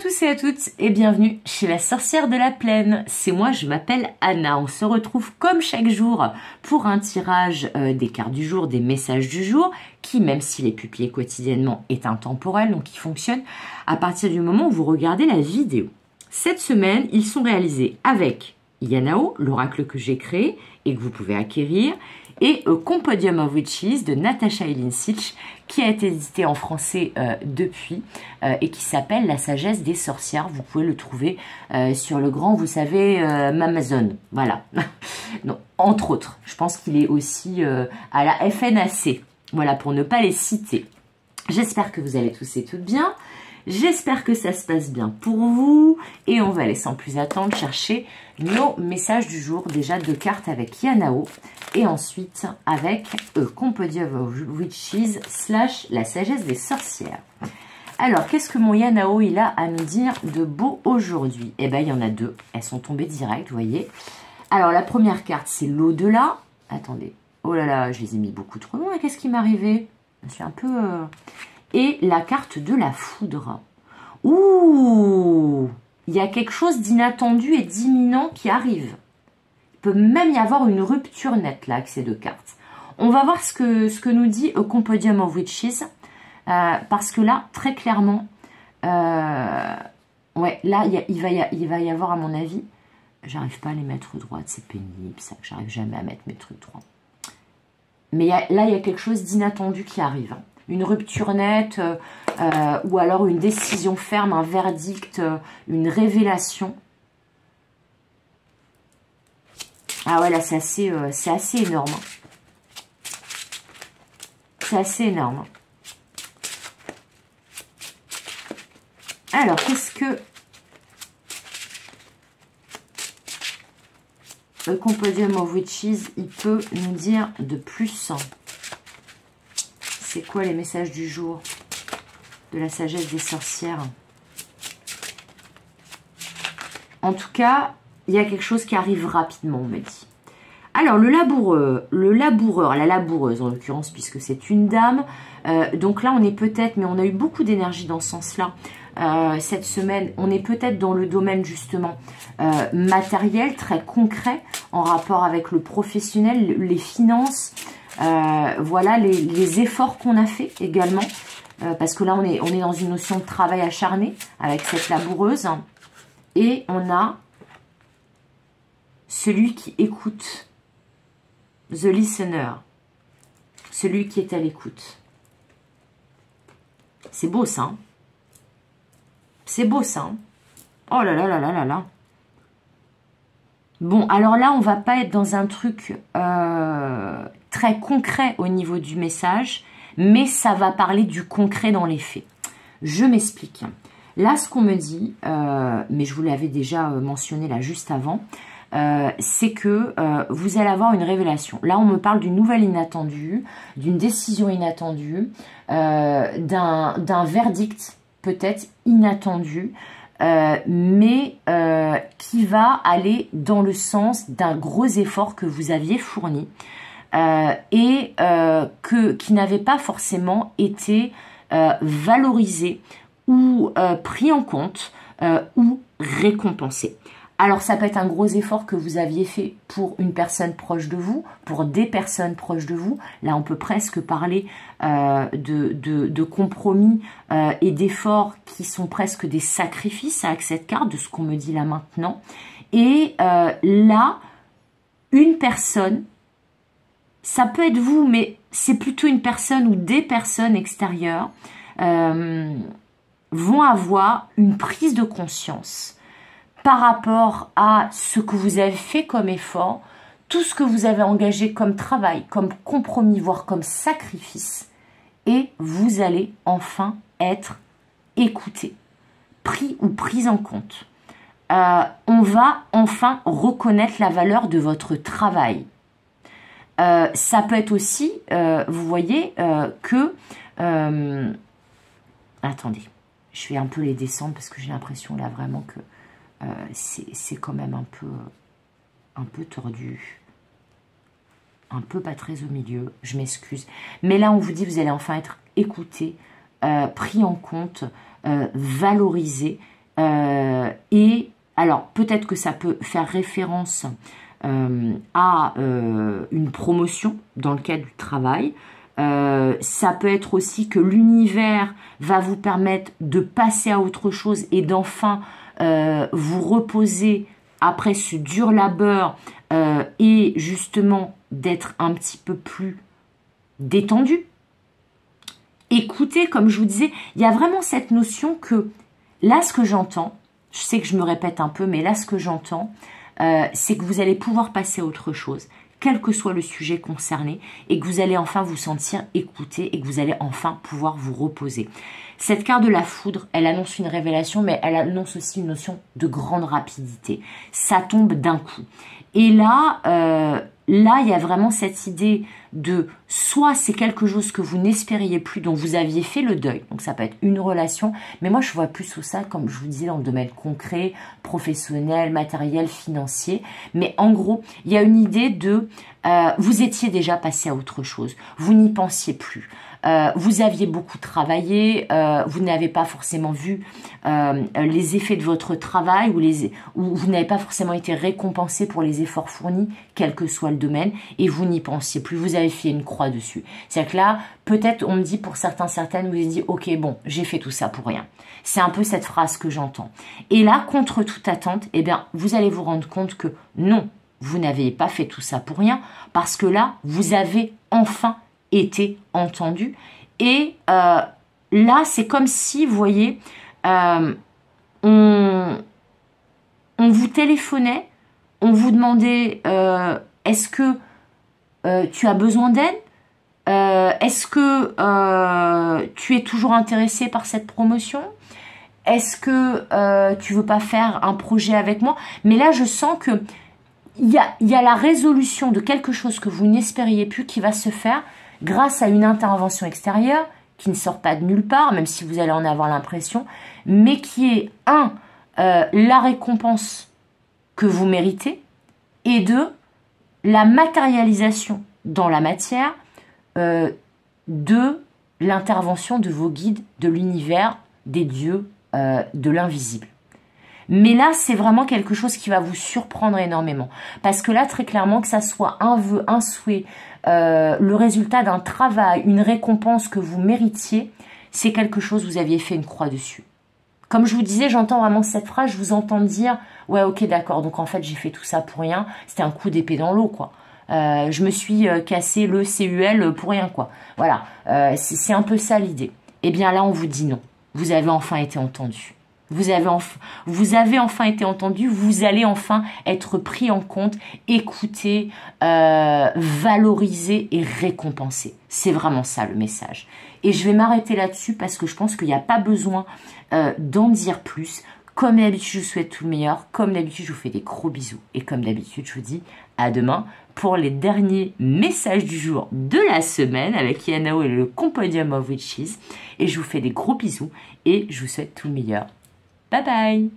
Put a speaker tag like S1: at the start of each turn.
S1: tous et à toutes et bienvenue chez la sorcière de la plaine. C'est moi, je m'appelle Anna. On se retrouve comme chaque jour pour un tirage des cartes du jour, des messages du jour, qui même s'il est publié quotidiennement est intemporel, donc il fonctionne à partir du moment où vous regardez la vidéo. Cette semaine, ils sont réalisés avec Yanao, l'oracle que j'ai créé et que vous pouvez acquérir, et Compendium of Witches de Natasha Ilincic, qui a été édité en français depuis et qui s'appelle La sagesse des sorcières. Vous pouvez le trouver sur le grand, vous savez, Amazon. Voilà. Donc, entre autres, je pense qu'il est aussi à la FNAC. Voilà, pour ne pas les citer. J'espère que vous allez tous et toutes bien. J'espère que ça se passe bien pour vous. Et on va aller sans plus attendre chercher nos messages du jour. Déjà deux cartes avec Yanao. Et ensuite avec Compendium of Witches / la sagesse des sorcières. Alors, qu'est-ce que mon Yanao il a à nous dire de beau aujourd'hui? Eh bien, il y en a deux. Elles sont tombées direct, vous voyez. Alors, la première carte, c'est l'au-delà. Attendez. Oh là là, je les ai mis beaucoup trop loin. Qu'est-ce qui m'est arrivé? Je suis un peu... Et la carte de la foudre. Ouh! Il y a quelque chose d'inattendu et d'imminent qui arrive. Il peut même y avoir une rupture nette là avec ces deux cartes. On va voir ce que nous dit Compendium of Witches. Parce que là, très clairement, ouais, là, il va y avoir, à mon avis, j'arrive pas à les mettre droites, c'est pénible, ça, j'arrive jamais à mettre mes trucs droits. Mais là, il y a quelque chose d'inattendu qui arrive. Une rupture nette, ou alors une décision ferme, un verdict, une révélation. Ah ouais, là, c'est assez énorme. C'est assez énorme. Alors, qu'est-ce que le Compendium of Witches, il peut nous dire de plus? C'est quoi les messages du jour de la sagesse des sorcières? En tout cas, il y a quelque chose qui arrive rapidement, on me dit. Alors, le laboureur, la laboureuse en l'occurrence, puisque c'est une dame. Donc là, on est peut-être, mais on a eu beaucoup d'énergie dans ce sens-là. Cette semaine, on est peut-être dans le domaine justement matériel, très concret, en rapport avec le professionnel, les finances, voilà, les efforts qu'on a fait également. Parce que là, on est dans une notion de travail acharné avec cette laboureuse. Et on a celui qui écoute. The listener. Celui qui est à l'écoute. C'est beau ça. Hein? C'est beau ça. Hein? Oh là là là là là là. Bon, alors là, on va pas être dans un truc très concret au niveau du message, mais ça va parler du concret dans les faits. Je m'explique. Là, ce qu'on me dit, mais je vous l'avais déjà mentionné là juste avant, c'est que vous allez avoir une révélation. Là, on me parle d'une nouvelle inattendue, d'une décision inattendue, d'un verdict peut-être inattendu, mais qui va aller dans le sens d'un gros effort que vous aviez fourni et qui n'avait pas forcément été valorisé ou pris en compte ou récompensé. Alors, ça peut être un gros effort que vous aviez fait pour une personne proche de vous, pour des personnes proches de vous. Là, on peut presque parler de compromis et d'efforts qui sont presque des sacrifices avec cette carte, de ce qu'on me dit là maintenant. Et là, une personne, ça peut être vous, mais c'est plutôt une personne ou des personnes extérieures vont avoir une prise de conscience par rapport à ce que vous avez fait comme effort, tout ce que vous avez engagé comme travail, comme compromis, voire comme sacrifice, et vous allez enfin être écouté, pris ou pris en compte. On va enfin reconnaître la valeur de votre travail. Ça peut être aussi, vous voyez, que... attendez, je vais un peu les descendre parce que j'ai l'impression là vraiment que c'est quand même un peu tordu, un peu pas très au milieu, je m'excuse. Mais là, on vous dit, vous allez enfin être écouté, pris en compte, valorisé, Et alors, peut-être que ça peut faire référence à une promotion dans le cadre du travail. Ça peut être aussi que l'univers va vous permettre de passer à autre chose et d'enfin vous reposer après ce dur labeur et justement d'être un petit peu plus détendu. Écoutez, comme je vous disais, il y a vraiment cette notion que là, ce que j'entends, je sais que je me répète un peu, mais là, ce que j'entends, c'est que vous allez pouvoir passer à autre chose, quel que soit le sujet concerné, et que vous allez enfin vous sentir écouté et que vous allez enfin pouvoir vous reposer. Cette carte de la foudre, elle annonce une révélation, mais elle annonce aussi une notion de grande rapidité. Ça tombe d'un coup. Et là, il y a vraiment cette idée de soit c'est quelque chose que vous n'espériez plus, dont vous aviez fait le deuil, donc ça peut être une relation, mais moi je vois plus sous ça, comme je vous disais, dans le domaine concret, professionnel, matériel, financier, mais en gros, il y a une idée de vous étiez déjà passé à autre chose, vous n'y pensiez plus. Vous aviez beaucoup travaillé, vous n'avez pas forcément vu les effets de votre travail ou vous n'avez pas forcément été récompensé pour les efforts fournis, quel que soit le domaine, et vous n'y pensiez plus, vous avez fait une croix dessus. C'est-à-dire que là, peut-être on me dit pour certaines, vous avez dit, ok, bon, j'ai fait tout ça pour rien. C'est un peu cette phrase que j'entends. Et là, contre toute attente, eh bien, vous allez vous rendre compte que non, vous n'avez pas fait tout ça pour rien, parce que là, vous avez enfin été entendu. Et là, c'est comme si, vous voyez, on vous téléphonait, on vous demandait est-ce que tu as besoin d'aide, est-ce que tu es toujours intéressé par cette promotion, est-ce que tu veux pas faire un projet avec moi. Mais là, je sens que il y a la résolution de quelque chose que vous n'espériez plus qui va se faire grâce à une intervention extérieure qui ne sort pas de nulle part, même si vous allez en avoir l'impression, mais qui est, la récompense que vous méritez, et 2, la matérialisation dans la matière de l'intervention de vos guides, de l'univers, des dieux, de l'invisible. Mais là, c'est vraiment quelque chose qui va vous surprendre énormément. Parce que là, très clairement, que ça soit un vœu, un souhait, le résultat d'un travail, une récompense que vous méritiez, c'est quelque chose, vous aviez fait une croix dessus. Comme je vous disais, j'entends vraiment cette phrase, je vous entends dire, ouais, ok, d'accord, donc en fait, j'ai fait tout ça pour rien, c'était un coup d'épée dans l'eau, quoi. Je me suis cassé le CUL pour rien, quoi. Voilà, c'est un peu ça l'idée. Eh bien là, on vous dit non. Vous avez enfin été entendu. Vous avez enfin été entendu, vous allez enfin être pris en compte, écouté, valorisé et récompensé. C'est vraiment ça le message. Et je vais m'arrêter là-dessus parce que je pense qu'il n'y a pas besoin d'en dire plus. Comme d'habitude, je vous souhaite tout le meilleur. Comme d'habitude, je vous fais des gros bisous. Et comme d'habitude, je vous dis à demain pour les derniers messages du jour de la semaine avec Yanao et le Compendium of Witches. Et je vous fais des gros bisous et je vous souhaite tout le meilleur. Bye bye!